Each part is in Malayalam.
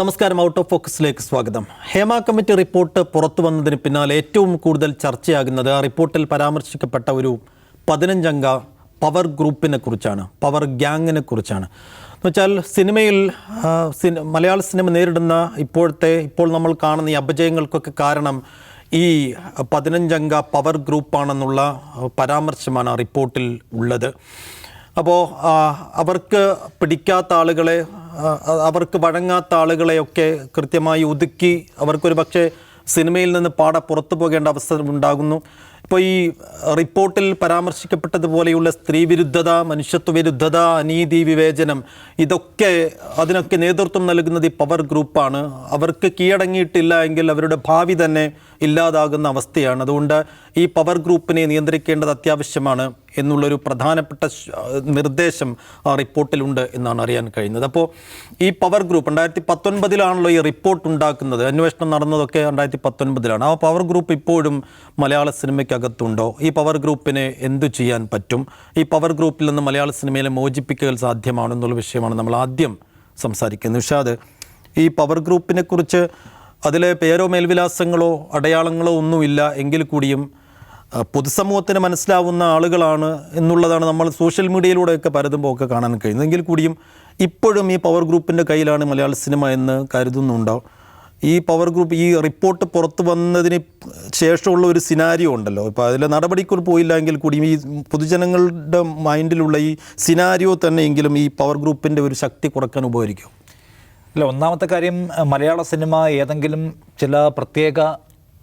നമസ്കാരം. ഔട്ട് ഓഫ് ഫോക്കസിലേക്ക് സ്വാഗതം. ഹേമ കമ്മിറ്റി റിപ്പോർട്ട് പുറത്തു വന്നതിന് പിന്നാലെ ഏറ്റവും കൂടുതൽ ചർച്ചയാകുന്നത് ആ റിപ്പോർട്ടിൽ പരാമർശിക്കപ്പെട്ട ഒരു 15-അംഗ പവർ ഗ്രൂപ്പിനെ കുറിച്ചാണ്, പവർ ഗ്യാങ്ങിനെ കുറിച്ചാണ്. എന്നുവെച്ചാൽ സിനിമയിൽ മലയാള സിനിമ നേരിടുന്ന ഇപ്പോൾ നമ്മൾ കാണുന്ന ഈ അപജയങ്ങൾക്കൊക്കെ കാരണം ഈ 15-അംഗ പവർ ഗ്രൂപ്പാണെന്നുള്ള പരാമർശമാണ് ആ റിപ്പോർട്ടിൽ ഉള്ളത്. അപ്പോൾ അവർക്ക് പിടിക്കാത്ത ആളുകളെ, അവർക്ക് വഴങ്ങാത്ത ആളുകളെയൊക്കെ കൃത്യമായി ഒതുക്കി അവർക്കൊരു പക്ഷേ സിനിമയിൽ നിന്ന് പുറത്തു പോകേണ്ട അവസരം ഉണ്ടാകുന്നു. ഇപ്പോൾ ഈ റിപ്പോർട്ടിൽ പരാമർശിക്കപ്പെട്ടതുപോലെയുള്ള സ്ത്രീവിരുദ്ധത, മനുഷ്യത്വ വിരുദ്ധത, അനീതി വിവേചനം, അതിനൊക്കെ നേതൃത്വം നൽകുന്നത് ഈ പവർ ഗ്രൂപ്പാണ്. അവർക്ക് കീഴടങ്ങിയിട്ടില്ല എങ്കിൽ അവരുടെ ഭാവി തന്നെ ഇല്ലാതാകുന്ന അവസ്ഥയാണ്. അതുകൊണ്ട് ഈ പവർ ഗ്രൂപ്പിനെ നിയന്ത്രിക്കേണ്ടത് അത്യാവശ്യമാണ് എന്നുള്ളൊരു പ്രധാനപ്പെട്ട നിർദ്ദേശം ആ റിപ്പോർട്ടിലുണ്ട് എന്നാണ് അറിയാൻ കഴിയുന്നത്. അപ്പോൾ ഈ പവർ ഗ്രൂപ്പ് 2019 ഈ റിപ്പോർട്ട് ഉണ്ടാക്കുന്നത്, അന്വേഷണം നടന്നതൊക്കെ 2019. ആ പവർ ഗ്രൂപ്പ് ഇപ്പോഴും മലയാള സിനിമയ്ക്കകത്തുണ്ടോ? ഈ പവർ ഗ്രൂപ്പിനെ എന്തു ചെയ്യാൻ പറ്റും? ഈ പവർ ഗ്രൂപ്പിൽ നിന്ന് മലയാള സിനിമയിലെ മോചിപ്പിക്കൽ സാധ്യമാണെന്നുള്ള വിഷയമാണ് നമ്മൾ ആദ്യം സംസാരിക്കുന്നത്. നിഷാദ്, ഈ പവർ ഗ്രൂപ്പിനെ കുറിച്ച് അതിലെ പേരോ മേൽവിലാസങ്ങളോ അടയാളങ്ങളോ ഒന്നുമില്ല എങ്കിൽ കൂടിയും പൊതുസമൂഹത്തിന് മനസ്സിലാവുന്ന ആളുകളാണ് എന്നുള്ളതാണ് നമ്മൾ സോഷ്യൽ മീഡിയയിലൂടെയൊക്കെ പരതുമ്പോൾ ഒക്കെ കാണാൻ കഴിയുന്നത്. എങ്കിൽ കൂടിയും ഇപ്പോഴും ഈ പവർ ഗ്രൂപ്പിൻ്റെ കയ്യിലാണ് മലയാള സിനിമ എന്ന് കരുതുന്നുണ്ടോ? ഈ പവർ ഗ്രൂപ്പ്, ഈ റിപ്പോർട്ട് പുറത്തു വന്നതിന് ശേഷമുള്ള ഒരു സിനാരിയോ ഉണ്ടല്ലോ, ഇപ്പോൾ അതിൽ നടപടിക്ക് പോയില്ല എങ്കിൽ കൂടിയും ഈ പൊതുജനങ്ങളുടെ മൈൻഡിലുള്ള ഈ സിനാരിയോ തന്നെയെങ്കിലും ഈ പവർ ഗ്രൂപ്പിൻ്റെ ഒരു ശക്തി കുറയ്ക്കാൻ ഉപകരിക്കും. ഇല്ല, ഒന്നാമത്തെ കാര്യം, മലയാള സിനിമ ഏതെങ്കിലും ചില പ്രത്യേക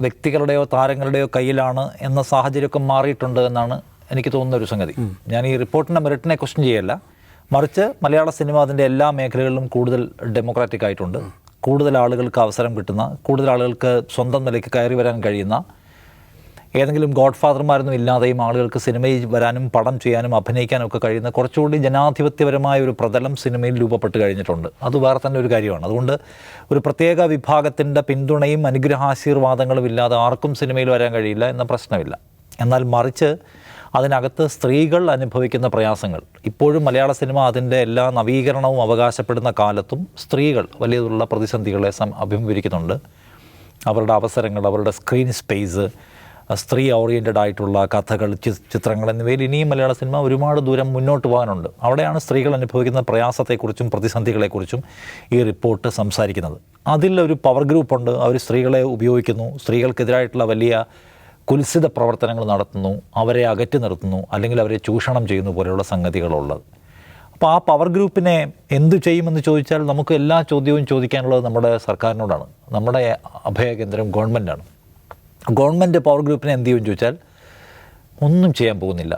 വ്യക്തികളുടെയോ താരങ്ങളുടെയോ കയ്യിലാണ് എന്ന സാഹചര്യമൊക്കെ മാറിയിട്ടുണ്ട് എന്നാണ് എനിക്ക് തോന്നുന്ന ഒരു സംഗതി. ഞാൻ ഈ റിപ്പോർട്ടിൻ്റെ മെറിറ്റിനെ ക്വസ്റ്റ്യൻ ചെയ്യല്ല, മറിച്ച് മലയാള സിനിമ അതിൻ്റെ എല്ലാ മേഖലകളിലും കൂടുതൽ ഡെമോക്രാറ്റിക് ആയിട്ടുണ്ട്. കൂടുതൽ ആളുകൾക്ക് അവസരം കിട്ടുന്ന, കൂടുതൽ ആളുകൾക്ക് സ്വന്തം നിലയ്ക്ക് കയറി വരാൻ കഴിയുന്ന, ഏതെങ്കിലും ഗോഡ് ഫാദർമാരൊന്നും ഇല്ലാതെയും ആളുകൾക്ക് സിനിമയിൽ വരാനും പടം ചെയ്യാനും അഭിനയിക്കാനും ഒക്കെ കഴിയുന്ന കുറച്ചുകൂടി ജനാധിപത്യപരമായ ഒരു പ്രതലം സിനിമയിൽ രൂപപ്പെട്ട് കഴിഞ്ഞിട്ടുണ്ട്. അത് വേറെ തന്നെ ഒരു കാര്യമാണ്. അതുകൊണ്ട് ഒരു പ്രത്യേക വിഭാഗത്തിൻ്റെ പിന്തുണയും അനുഗ്രഹാശീർവാദങ്ങളും ഇല്ലാതെ ആർക്കും സിനിമയിൽ വരാൻ കഴിയില്ല എന്ന പ്രശ്നമില്ല. എന്നാൽ മറിച്ച് അതിനകത്ത് സ്ത്രീകൾ അനുഭവിക്കുന്ന പ്രയാസങ്ങൾ, ഇപ്പോഴും മലയാള സിനിമ അതിൻ്റെ എല്ലാ നവീകരണവും അവകാശപ്പെടുന്ന കാലത്തും സ്ത്രീകൾ വലിയതുള്ള പ്രതിസന്ധികളെ അഭിമുഖീകരിക്കുന്നുണ്ട്. അവരുടെ അവസരങ്ങൾ, അവരുടെ സ്ക്രീൻ സ്പേസ്, സ്ത്രീ ഓറിയൻറ്റഡ് ആയിട്ടുള്ള കഥകൾ, ചിത്രങ്ങൾ എന്നിവയിൽ ഇനിയും മലയാള സിനിമ ഒരുപാട് ദൂരം മുന്നോട്ട് പോകാനുണ്ട്. അവിടെയാണ് സ്ത്രീകൾ അനുഭവിക്കുന്ന പ്രയാസത്തെക്കുറിച്ചും പ്രതിസന്ധികളെക്കുറിച്ചും ഈ റിപ്പോർട്ട് സംസാരിക്കുന്നത്. അതിലൊരു പവർ ഗ്രൂപ്പുണ്ട്, അവർ സ്ത്രീകളെ ഉപയോഗിക്കുന്നു, സ്ത്രീകൾക്കെതിരായിട്ടുള്ള വലിയ കുൽസിത പ്രവർത്തനങ്ങൾ നടത്തുന്നു, അവരെ അകറ്റി നിർത്തുന്നു, അല്ലെങ്കിൽ അവരെ ചൂഷണം ചെയ്യുന്നു പോലെയുള്ള സംഗതികളുള്ളത്. അപ്പോൾ ആ പവർ ഗ്രൂപ്പിനെ എന്തു ചെയ്യുമെന്ന് ചോദിച്ചാൽ നമുക്ക് എല്ലാ ചോദ്യവും ചോദിക്കാനുള്ളത് നമ്മുടെ സർക്കാരിനോടാണ്. നമ്മുടെ അഭയകേന്ദ്രം ഗവൺമെൻറ്റാണ്. ഗവൺമെൻറ് പവർ ഗ്രൂപ്പിനെ എന്ത് ചെയ്യുമെന്ന് ചോദിച്ചാൽ ഒന്നും ചെയ്യാൻ പോകുന്നില്ല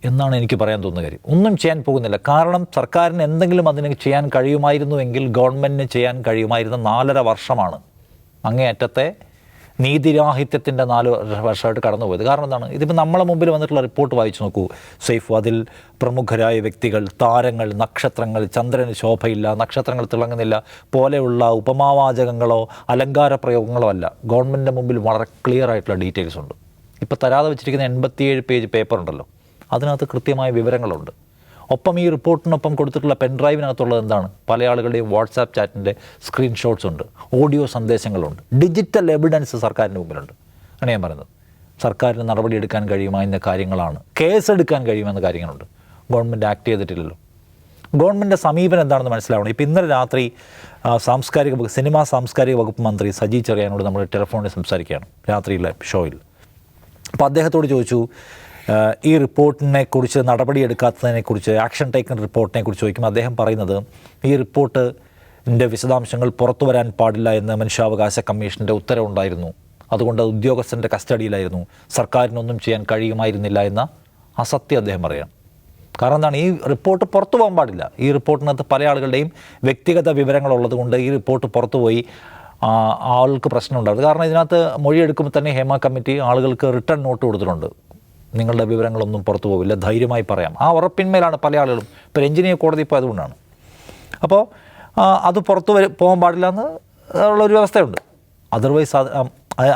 എന്നാണ് എനിക്ക് പറയാൻ തോന്നുന്ന കാര്യം. ഒന്നും ചെയ്യാൻ പോകുന്നില്ല. കാരണം സർക്കാരിന് എന്തെങ്കിലും അതിന് ചെയ്യാൻ കഴിയുമായിരുന്നുവെങ്കിൽ ഗവൺമെൻറ്റിന് ചെയ്യാൻ കഴിയുമായിരുന്ന 4.5 വർഷമാണ് അങ്ങേയറ്റത്തെ നീതിരാഹിത്യത്തിൻ്റെ 4 വർഷമായിട്ട് കടന്നുപോയത്. കാരണം എന്താണ്? ഇതിപ്പോൾ നമ്മളെ മുമ്പിൽ വന്നിട്ടുള്ള റിപ്പോർട്ട് വായിച്ചു നോക്കൂ. സൈഫ്, അതിൽ പ്രമുഖരായ വ്യക്തികൾ, താരങ്ങൾ, നക്ഷത്രങ്ങൾ, ചന്ദ്രന് ശോഭയില്ല, നക്ഷത്രങ്ങൾ തിളങ്ങുന്നില്ല പോലെയുള്ള ഉപമാവാചകങ്ങളോ അലങ്കാര പ്രയോഗങ്ങളോ അല്ല. ഗവൺമെൻറ്റിൻ്റെ മുമ്പിൽ വളരെ ക്ലിയർ ആയിട്ടുള്ള ഡീറ്റെയിൽസ് ഉണ്ട്. ഇപ്പോൾ തരാതെ വെച്ചിരിക്കുന്ന 87 പേജ് പേപ്പർ ഉണ്ടല്ലോ, അതിനകത്ത് കൃത്യമായ വിവരങ്ങളുണ്ട്. ഒപ്പം ഈ റിപ്പോർട്ടിനൊപ്പം കൊടുത്തിട്ടുള്ള പെൻഡ്രൈവിനകത്തുള്ളത് എന്താണ്? പല ആളുകളുടെയും വാട്സാപ്പ് ചാറ്റിൻ്റെ സ്ക്രീൻഷോട്ട്സ് ഉണ്ട്, ഓഡിയോ സന്ദേശങ്ങളുണ്ട്, ഡിജിറ്റൽ എവിഡൻസ് സർക്കാരിൻ്റെ മുമ്പിലുണ്ട്. ആണ് ഞാൻ പറയുന്നത്. സർക്കാരിന് നടപടിയെടുക്കാൻ കഴിയുമായിരുന്ന കാര്യങ്ങളാണ്, കേസെടുക്കാൻ കഴിയുമെന്ന കാര്യങ്ങളുണ്ട്. ഗവൺമെൻറ് ആക്ട് ചെയ്തിട്ടില്ലല്ലോ. ഗവൺമെൻറ്റിൻ്റെ സമീപനം എന്താണെന്ന് മനസ്സിലാവണം. ഇപ്പോൾ ഇന്നലെ രാത്രി സിനിമാ സാംസ്കാരിക വകുപ്പ് മന്ത്രി സജി ചെറിയാനോട് നമ്മൾ ടെലിഫോണിൽ സംസാരിക്കുകയാണ്, രാത്രിയിലെ ഷോയിൽ. അപ്പോൾ അദ്ദേഹത്തോട് ചോദിച്ചു, ഈ റിപ്പോർട്ടിനെക്കുറിച്ച്, നടപടിയെടുക്കാത്തതിനെക്കുറിച്ച്, ആക്ഷൻ ടേക്കൺ റിപ്പോർട്ടിനെക്കുറിച്ച് ചോദിക്കുമ്പോൾ അദ്ദേഹം പറയുന്നത്, ഈ റിപ്പോർട്ടിൻ്റെ വിശദാംശങ്ങൾ പുറത്തു വരാൻ പാടില്ല എന്ന് മനുഷ്യാവകാശ കമ്മീഷൻ്റെ ഉത്തരവുണ്ടായിരുന്നു, അതുകൊണ്ട് അത് ഉദ്യോഗസ്ഥൻ്റെ കസ്റ്റഡിയിലായിരുന്നു, സർക്കാരിനൊന്നും ചെയ്യാൻ കഴിയുമായിരുന്നില്ല എന്ന അസത്യം അദ്ദേഹം പറയാം. കാരണം എന്താണ്? ഈ റിപ്പോർട്ട് പുറത്തു പോകാൻ പാടില്ല. ഈ റിപ്പോർട്ടിനകത്ത് പല ആളുകളുടെയും വ്യക്തിഗത വിവരങ്ങളുള്ളത് കൊണ്ട് ഈ റിപ്പോർട്ട് പുറത്തു പോയി ആൾക്ക് പ്രശ്നമുണ്ടാകും. കാരണം ഇതിനകത്ത് മൊഴിയെടുക്കുമ്പോൾ തന്നെ ഹേമ കമ്മിറ്റി ആളുകൾക്ക് റിട്ടേൺ നോട്ട് കൊടുത്തിട്ടുണ്ട്, നിങ്ങളുടെ വിവരങ്ങളൊന്നും പുറത്തു പോകില്ല, ധൈര്യമായി പറയാം. ആ ഉറപ്പിന്മേലാണ് പല ആളുകളും. ഇപ്പോൾ രഞ്ജിനിയെ കോടതി ഇപ്പോൾ അതുകൊണ്ടാണ്. അപ്പോൾ അത് പുറത്തു പോകാൻ പാടില്ല എന്ന് ഉള്ളൊരു വ്യവസ്ഥയുണ്ട്. അതർവൈസ്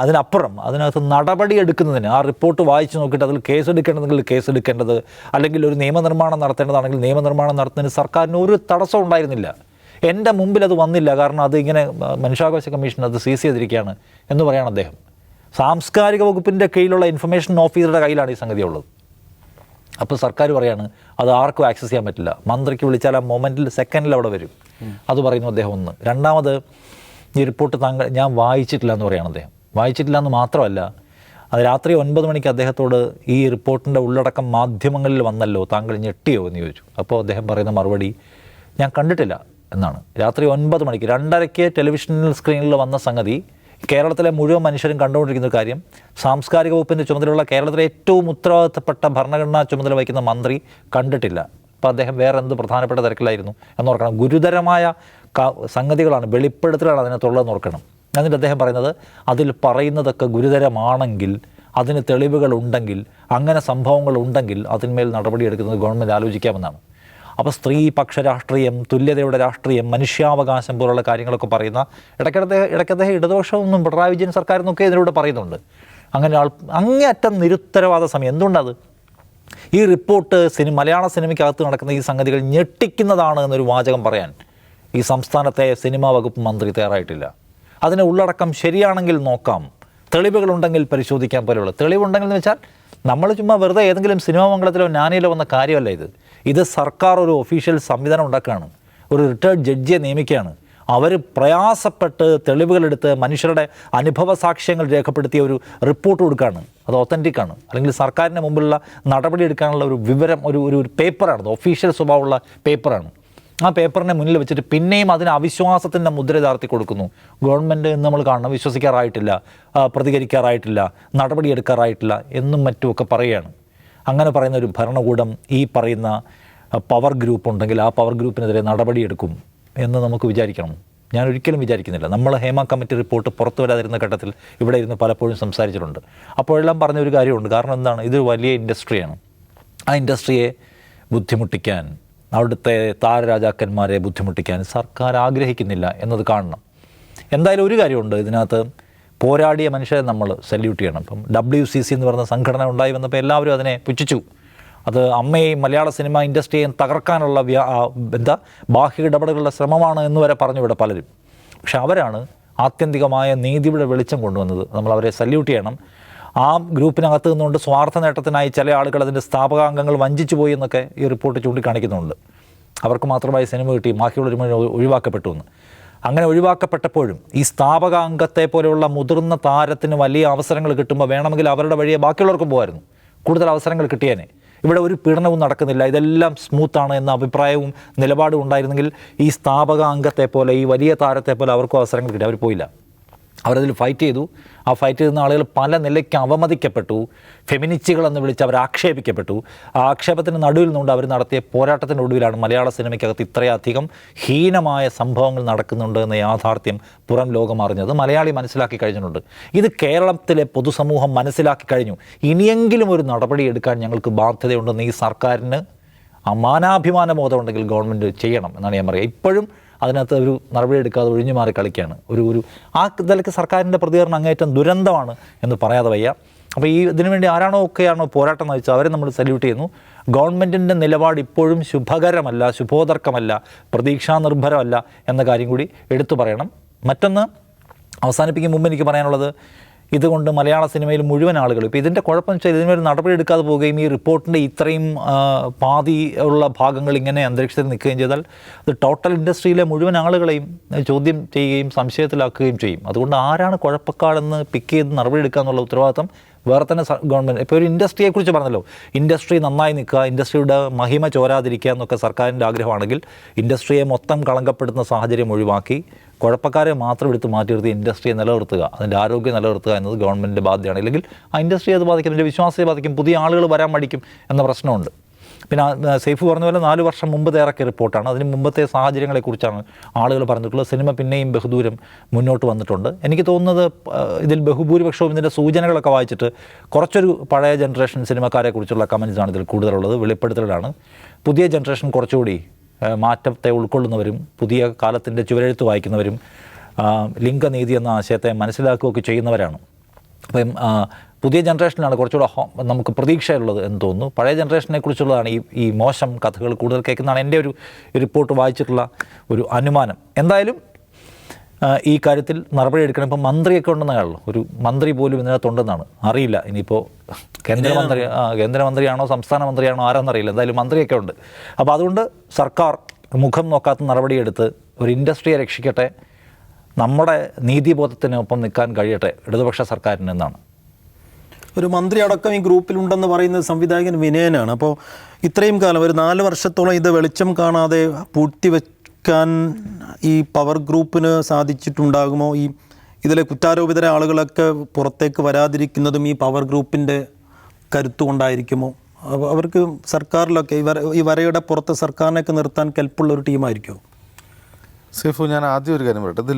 അതിനപ്പുറം അതിനകത്ത് നടപടിയെടുക്കുന്നതിന്, ആ റിപ്പോർട്ട് വായിച്ച് നോക്കിയിട്ട് അതിൽ കേസെടുക്കേണ്ടതെങ്കിൽ കേസെടുക്കേണ്ടത്, അല്ലെങ്കിൽ ഒരു നിയമനിർമ്മാണം നടത്തേണ്ടതാണെങ്കിൽ നിയമനിർമ്മാണം നടത്തുന്നതിന് സർക്കാരിന് ഒരു തടസ്സം ഉണ്ടായിരുന്നില്ല. എൻ്റെ മുമ്പിൽ അത് വന്നില്ല, കാരണം അത് ഇങ്ങനെ മനുഷ്യാവകാശ കമ്മീഷൻ അത് സീസ് ചെയ്തിരിക്കുകയാണ് എന്ന് പറയാണ് അദ്ദേഹം. സാംസ്കാരിക വകുപ്പിൻ്റെ കീഴിലുള്ള ഇൻഫർമേഷൻ ഓഫീസറുടെ കയ്യിലാണ് ഈ സംഗതി ഉള്ളത്. അപ്പോൾ സർക്കാർ പറയാണ് അത് ആർക്കും ആക്സസ് ചെയ്യാൻ പറ്റില്ല, മന്ത്രിക്ക് വിളിച്ചാൽ ആ മൊമെൻറ്റിൽ സെക്കൻഡിൽ അവിടെ വരും. അത് പറയുന്നു അദ്ദേഹം ഒന്ന്. രണ്ടാമത്, ഈ റിപ്പോർട്ട് ഞാൻ വായിച്ചിട്ടില്ല എന്ന് പറയുകയാണ് അദ്ദേഹം. വായിച്ചിട്ടില്ല എന്ന് മാത്രമല്ല, അത് രാത്രി 9 മണിക്ക് അദ്ദേഹത്തോട് ഈ റിപ്പോർട്ടിൻ്റെ ഉള്ളടക്കം മാധ്യമങ്ങളിൽ വന്നല്ലോ, താങ്കൾ ഞെട്ടിയോ എന്ന് ചോദിച്ചു. അപ്പോൾ അദ്ദേഹം പറയുന്ന മറുപടി ഞാൻ കണ്ടിട്ടില്ല എന്നാണ്. രാത്രി 9 മണിക്ക് 2:30 ടെലിവിഷനിൽ സ്ക്രീനിൽ വന്ന സംഗതി കേരളത്തിലെ മുഴുവൻ മനുഷ്യരും കണ്ടുകൊണ്ടിരിക്കുന്ന ഒരു കാര്യം, സാംസ്കാരിക വകുപ്പിൻ്റെ ചുമതലയുള്ള കേരളത്തിലെ ഏറ്റവും ഉത്തരവാദിത്തപ്പെട്ട ഭരണഘടനാ ചുമതല വഹിക്കുന്ന മന്ത്രി കണ്ടിട്ടില്ല. അപ്പോൾ അദ്ദേഹം വേറെ എന്ത് പ്രധാനപ്പെട്ട തിരക്കിലായിരുന്നു എന്നോർക്കണം. ഗുരുതരമായ സംഗതികളാണ്, വെളിപ്പെടുത്തലാണ് അതിനകത്തുള്ളതെന്ന് ഓർക്കണം. എന്നിട്ട് അദ്ദേഹം പറയുന്നത് അതിൽ പറയുന്നതൊക്കെ ഗുരുതരമാണെങ്കിൽ, അതിന് തെളിവുകളുണ്ടെങ്കിൽ, അങ്ങനെ സംഭവങ്ങളുണ്ടെങ്കിൽ അതിന്മേൽ നടപടിയെടുക്കുന്നത് ഗവൺമെൻറ് ആലോചിക്കാമെന്നാണ്. അപ്പോൾ സ്ത്രീപക്ഷ രാഷ്ട്രീയം, തുല്യതയുടെ രാഷ്ട്രീയം, മനുഷ്യാവകാശം പോലുള്ള കാര്യങ്ങളൊക്കെ പറയുന്ന ഇടയ്ക്ക് അദ്ദേഹം ഇടതുപക്ഷമൊന്നും പിണറായി വിജയൻ സർക്കാരിനൊക്കെ ഇതിലൂടെ പറയുന്നുണ്ട്. അങ്ങനെ അങ്ങേയറ്റം നിരുത്തരവാദ സമയം. എന്തുകൊണ്ടത്? ഈ റിപ്പോർട്ട് മലയാള സിനിമയ്ക്കകത്ത് നടക്കുന്ന ഈ സംഗതികൾ ഞെട്ടിക്കുന്നതാണ് എന്നൊരു വാചകം പറയാൻ ഈ സംസ്ഥാനത്തെ സിനിമാ വകുപ്പ് മന്ത്രി തയ്യാറായിട്ടില്ല. അതിന് ഉള്ളടക്കം ശരിയാണെങ്കിൽ നോക്കാം, തെളിവുകളുണ്ടെങ്കിൽ പരിശോധിക്കാൻ പോലെയുള്ള തെളിവുണ്ടെങ്കിൽ എന്ന് വെച്ചാൽ നമ്മൾ ചുമ്മാ വെറുതെ ഏതെങ്കിലും സിനിമാ മംഗളത്തിലോ നാനിയിലോ വന്ന കാര്യമല്ല ഇത് സർക്കാർ ഒരു ഒഫീഷ്യൽ സംവിധാനം ഉണ്ടാക്കുകയാണ്, ഒരു റിട്ടയർഡ് ജഡ്ജിയെ നിയമിക്കുകയാണ്. അവർ പ്രയാസപ്പെട്ട് തെളിവുകളെടുത്ത് മനുഷ്യരുടെ അനുഭവ സാക്ഷ്യങ്ങൾ രേഖപ്പെടുത്തിയ ഒരു റിപ്പോർട്ട് കൊടുക്കുകയാണ്. അത് ഒത്തൻറ്റിക്കാണ്, അല്ലെങ്കിൽ സർക്കാരിൻ്റെ മുമ്പിലുള്ള നടപടി എടുക്കാനുള്ള ഒരു വിവരം, ഒരു പേപ്പറാണ്, ഒഫീഷ്യൽ സ്വഭാവമുള്ള പേപ്പറാണ്. ആ പേപ്പറിനെ മുന്നിൽ വെച്ചിട്ട് പിന്നെയും അതിന് അവിശ്വാസത്തിൻ്റെ മുദ്ര ചാർത്തി കൊടുക്കുന്നു. ഗവൺമെൻറ് എന്ന് നമ്മൾ കാണണം, വിശ്വസിക്കാറായിട്ടില്ല, പ്രതികരിക്കാറായിട്ടില്ല, നടപടിയെടുക്കാറായിട്ടില്ല എന്നും മറ്റുമൊക്കെ പറയുകയാണ്. അങ്ങനെ പറയുന്ന ഒരു ഭരണകൂടം ഈ പറയുന്ന പവർ ഗ്രൂപ്പ് ഉണ്ടെങ്കിൽ ആ പവർ ഗ്രൂപ്പിനെതിരെ നടപടിയെടുക്കും എന്ന് നമുക്ക് വിചാരിക്കണം. ഞാൻ ഒരിക്കലും വിചാരിക്കുന്നില്ല. നമ്മൾ ഹേമ കമ്മിറ്റി റിപ്പോർട്ട് പുറത്തു വരാതിരുന്ന ഘട്ടത്തിൽ ഇവിടെ ഇരുന്ന് പലപ്പോഴും സംസാരിച്ചിട്ടുണ്ട്. അപ്പോഴെല്ലാം പറഞ്ഞൊരു കാര്യമുണ്ട്. കാരണം എന്താണ്? ഇതൊരു വലിയ ഇൻഡസ്ട്രിയാണ്. ആ ഇൻഡസ്ട്രിയെ ബുദ്ധിമുട്ടിക്കാൻ, അവിടുത്തെ താരരാജാക്കന്മാരെ ബുദ്ധിമുട്ടിക്കാൻ സർക്കാർ ആഗ്രഹിക്കുന്നില്ല എന്നത് കാണണം. എന്തായാലും ഒരു കാര്യമുണ്ട്, ഇതിനകത്ത് പോരാടിയ മനുഷ്യരെ നമ്മൾ സല്യൂട്ട് ചെയ്യണം. ഇപ്പം WCC എന്ന് പറയുന്ന സംഘടന ഉണ്ടായി വന്നപ്പോൾ എല്ലാവരും അതിനെ പുച്ഛിച്ചു. അത് അമ്മയെയും മലയാള സിനിമ ഇൻഡസ്ട്രിയെയും തകർക്കാനുള്ള ബാഹ്യ ഇടപെടലുകളുടെ ശ്രമമാണ് എന്ന് വരെ പറഞ്ഞു ഇവിടെ പലരും. പക്ഷെ അവരാണ് ആത്യന്തികമായ നീതിയുടെ വെളിച്ചം കൊണ്ടുവന്നത്. നമ്മൾ അവരെ സല്യൂട്ട് ചെയ്യണം. ആ ഗ്രൂപ്പിനകത്ത് നിന്നുകൊണ്ട് സ്വാർത്ഥ നേട്ടത്തിനായി ചില ആളുകൾ അതിൻ്റെ സ്ഥാപകാംഗങ്ങൾ വഞ്ചിച്ചു പോയി എന്നൊക്കെ ഈ റിപ്പോർട്ട് ചൂണ്ടിക്കാണിക്കുന്നുണ്ട്. അവർക്ക് മാത്രമായി സിനിമ കിട്ടി, ബാക്കിയുള്ളവർ മുഴുവൻ ഒഴിവാക്കപ്പെട്ടു എന്ന്. അങ്ങനെ ഒഴിവാക്കപ്പെട്ടപ്പോഴും ഈ സ്ഥാപകാംഗത്തെ പോലെയുള്ള മുതിർന്ന താരത്തിന് വലിയ അവസരങ്ങൾ കിട്ടുമ്പോൾ വേണമെങ്കിൽ അവരുടെ വഴിയെ ബാക്കിയുള്ളവർക്കും പോകുമായിരുന്നു, കൂടുതൽ അവസരങ്ങൾ കിട്ടിയേനെ. ഇവിടെ ഒരു പീഡനവും നടക്കുന്നില്ല, ഇതെല്ലാം സ്മൂത്താണ് എന്ന അഭിപ്രായവും നിലപാടും ഉണ്ടായിരുന്നെങ്കിൽ ഈ സ്ഥാപകാംഗത്തെ പോലെ, ഈ വലിയ താരത്തെ പോലെ അവർക്കും അവസരങ്ങൾ കിട്ടി. അവർ പോയില്ല, അവരതിൽ ഫൈറ്റ് ചെയ്തു. ആ ഫൈറ്റ് ചെയ്യുന്ന ആളുകൾ പല നിലയ്ക്ക് അവമതിക്കപ്പെട്ടു, ഫെമിനിസ്റ്റുകളെന്ന് വിളിച്ച് അവർ ആക്ഷേപിക്കപ്പെട്ടു. ആ ആക്ഷേപത്തിന് നടുവിൽ നിന്നുകൊണ്ട് അവർ നടത്തിയ പോരാട്ടത്തിൻ്റെ ഒടുവിലാണ് മലയാള സിനിമയ്ക്കകത്ത് ഇത്രയധികം ഹീനമായ സംഭവങ്ങൾ നടക്കുന്നുണ്ട് എന്ന യാഥാർത്ഥ്യം പുറം ലോകം അറിഞ്ഞത് മലയാളി മനസ്സിലാക്കി കഴിഞ്ഞിട്ടുണ്ട്. ഇത് കേരളത്തിലെ പൊതുസമൂഹം മനസ്സിലാക്കി കഴിഞ്ഞു. ഇനിയെങ്കിലും ഒരു നടപടി എടുക്കാൻ ഞങ്ങൾക്ക് ബാധ്യതയുണ്ടെന്ന് ഈ സർക്കാരിന് മാനാഭിമാന ബോധമുണ്ടെങ്കിൽ ഗവൺമെൻറ് ചെയ്യണം എന്നാണ് ഞാൻ പറയുക. ഇപ്പോഴും അതിനകത്ത് ഒരു നടപടി എടുക്കാതെ ഒഴിഞ്ഞു മാറി കളിക്കുകയാണ്. ഒരു ആ നിലയ്ക്ക് സർക്കാരിൻ്റെ പ്രതികരണം അങ്ങേയറ്റം ദുരന്തമാണ് എന്ന് പറയാതെ വയ്യ. അപ്പോൾ ഇതിനുവേണ്ടി ഒക്കെയാണോ പോരാട്ടം നയിച്ചത് അവരെ നമ്മൾ സല്യൂട്ട് ചെയ്യുന്നു. ഗവൺമെൻറ്റിൻ്റെ നിലപാട് ഇപ്പോഴും ശുഭകരമല്ല, ശുഭോദർക്കമല്ല, പ്രതീക്ഷാനിർഭരമല്ല എന്ന കാര്യം കൂടി എടുത്തു പറയണം. മറ്റൊന്ന് അവസാനിപ്പിക്കും മുമ്പ് എനിക്ക് പറയാനുള്ളത്, ഇതുകൊണ്ട് മലയാള സിനിമയിൽ മുഴുവൻ ആളുകൾ ഇപ്പോൾ ഇതിൻ്റെ കുഴപ്പം വെച്ചാൽ ഇതിനൊരു നടപടി എടുക്കാതെ പോവുകയും ഈ റിപ്പോർട്ടിൻ്റെ ഇത്രയും പാതി ഉള്ള ഭാഗങ്ങൾ ഇങ്ങനെ അന്തരീക്ഷത്തിൽ നിൽക്കുകയും ചെയ്താൽ അത് ടോട്ടൽ ഇൻഡസ്ട്രിയിലെ മുഴുവൻ ആളുകളെയും ചോദ്യം ചെയ്യുകയും സംശയത്തിലാക്കുകയും ചെയ്യും. അതുകൊണ്ട് ആരാണ് കുഴപ്പക്കാരെന്ന് പിക്ക് ചെയ്ത് നടപടി എടുക്കുക എന്നുള്ള ഉത്തരവാദിത്തം വേറെ തന്നെ ഗവൺമെൻറ്. ഇപ്പോൾ ഒരു ഇൻഡസ്ട്രിയെക്കുറിച്ച് പറഞ്ഞല്ലോ, ഇൻഡസ്ട്രി നന്നായി നിൽക്കുക, ഇൻഡസ്ട്രിയുടെ മഹിമ ചോരാതിരിക്കുക എന്നൊക്കെ സർക്കാരിൻ്റെ ആഗ്രഹമാണെങ്കിൽ ഇൻഡസ്ട്രിയെ മൊത്തം കളങ്കപ്പെടുത്തുന്ന സാഹചര്യം ഒഴിവാക്കി കുഴപ്പക്കാരെ മാത്രം എടുത്ത് മാറ്റി നിർത്തി ഇൻഡസ്ട്രിയെ നിലനിർത്തുക, അതിൻ്റെ ആരോഗ്യം നിലനിർത്തുക എന്നത് ഗവൺമെൻറ്റിൻ്റെ ബാധ്യതയാണ്. ഇല്ലെങ്കിൽ ആ ഇൻഡസ്ട്രി അത് ബാധിക്കും, അതിൻ്റെ വിശ്വാസത്തെ ബാധിക്കും, പുതിയ ആളുകൾ വരാൻ മടിക്കും എന്ന പ്രശ്നമുണ്ട്. പിന്നെ സേഫ് പറഞ്ഞ പോലെ 4 വർഷം മുമ്പ് ഇറക്കിയ റിപ്പോർട്ടാണ്. അതിന് മുമ്പത്തെ സാഹചര്യങ്ങളെക്കുറിച്ചാണ് ആളുകൾ പറഞ്ഞിട്ടുള്ളത്. സിനിമ പിന്നെയും ബഹുദൂരം മുന്നോട്ട് വന്നിട്ടുണ്ട്. എനിക്ക് തോന്നുന്നത് ഇതിൽ ബഹുഭൂരിപക്ഷവും ഇതിൻ്റെ സൂചനകളൊക്കെ വായിച്ചിട്ട് കുറച്ചൊരു പഴയ ജനറേഷൻ സിനിമക്കാരെ കുറിച്ചുള്ള കമൻസാണ് ഇതിൽ കൂടുതലുള്ളത്, വെളിപ്പെടുത്തലാണ്. പുതിയ ജനറേഷൻ കുറച്ചുകൂടി മാറ്റത്തെ ഉൾക്കൊള്ളുന്നവരും പുതിയ കാലത്തിൻ്റെ ചുവരെഴുത്ത് വായിക്കുന്നവരും ലിംഗനീതി എന്ന ആശയത്തെ മനസ്സിലാക്കുകയൊക്കെ ചെയ്യുന്നവരാണ്. അപ്പം പുതിയ ജനറേഷനിലാണ് കുറച്ചുകൂടെ നമുക്ക് പ്രതീക്ഷയുള്ളത് എന്ന് തോന്നുന്നു. പഴയ ജനറേഷനെ കുറിച്ചുള്ളതാണ് ഈ മോശം കഥകൾ കൂടുതൽ കേൾക്കുന്നതാണ് എൻ്റെ ഒരു റിപ്പോർട്ട് വായിച്ചിട്ടുള്ള ഒരു അനുമാനം. എന്തായാലും ഈ കാര്യത്തിൽ നടപടി എടുക്കണം. ഇപ്പം മന്ത്രിയൊക്കെ ഉണ്ടെന്നാണല്ലോ, ഒരു മന്ത്രി പോലും ഇതിനകത്തുണ്ടെന്നാണ്. അറിയില്ല ഇനിയിപ്പോൾ കേന്ദ്രമന്ത്രിയാണോ സംസ്ഥാന മന്ത്രിയാണോ ആരാന്നറിയില്ല, എന്തായാലും മന്ത്രിയൊക്കെ ഉണ്ട്. അപ്പോൾ അതുകൊണ്ട് സർക്കാർ മുഖം നോക്കാത്ത നടപടിയെടുത്ത് ഒരു ഇൻഡസ്ട്രിയെ രക്ഷിക്കട്ടെ, നമ്മുടെ നീതിബോധത്തിനൊപ്പം നിൽക്കാൻ കഴിയട്ടെ ഇടതുപക്ഷ സർക്കാരിന് എന്നാണ്. ഒരു മന്ത്രി അടക്കം ഈ ഗ്രൂപ്പിലുണ്ടെന്ന് പറയുന്നത് സംവിധായകൻ വിനയനാണ്. അപ്പോൾ ഇത്രയും കാലം ഒരു 4 വർഷത്തോളം ഇത് വെളിച്ചം കാണാതെ പൂഴ്ത്തിവെക്കാൻ ഈ പവർ ഗ്രൂപ്പിന് സാധിച്ചിട്ടുണ്ടാകുമോ? ഇതിലെ കുറ്റാരോപിതരായ ആളുകളൊക്കെ പുറത്തേക്ക് വരാതിരിക്കുന്നതും ഈ പവർ ഗ്രൂപ്പിൻ്റെ കരുത്തുകൊണ്ടായിരിക്കുമോ? അവർക്ക് സർക്കാരിലൊക്കെ ഈ വരയുടെ പുറത്ത് സർക്കാരിനൊക്കെ നിർത്താൻ കെൽപ്പുള്ള ഒരു ടീമായിരിക്കുമോ? സേഫു, ഞാൻ ആദ്യം ഒരു കാര്യം പറയട്ടെ. ഇത്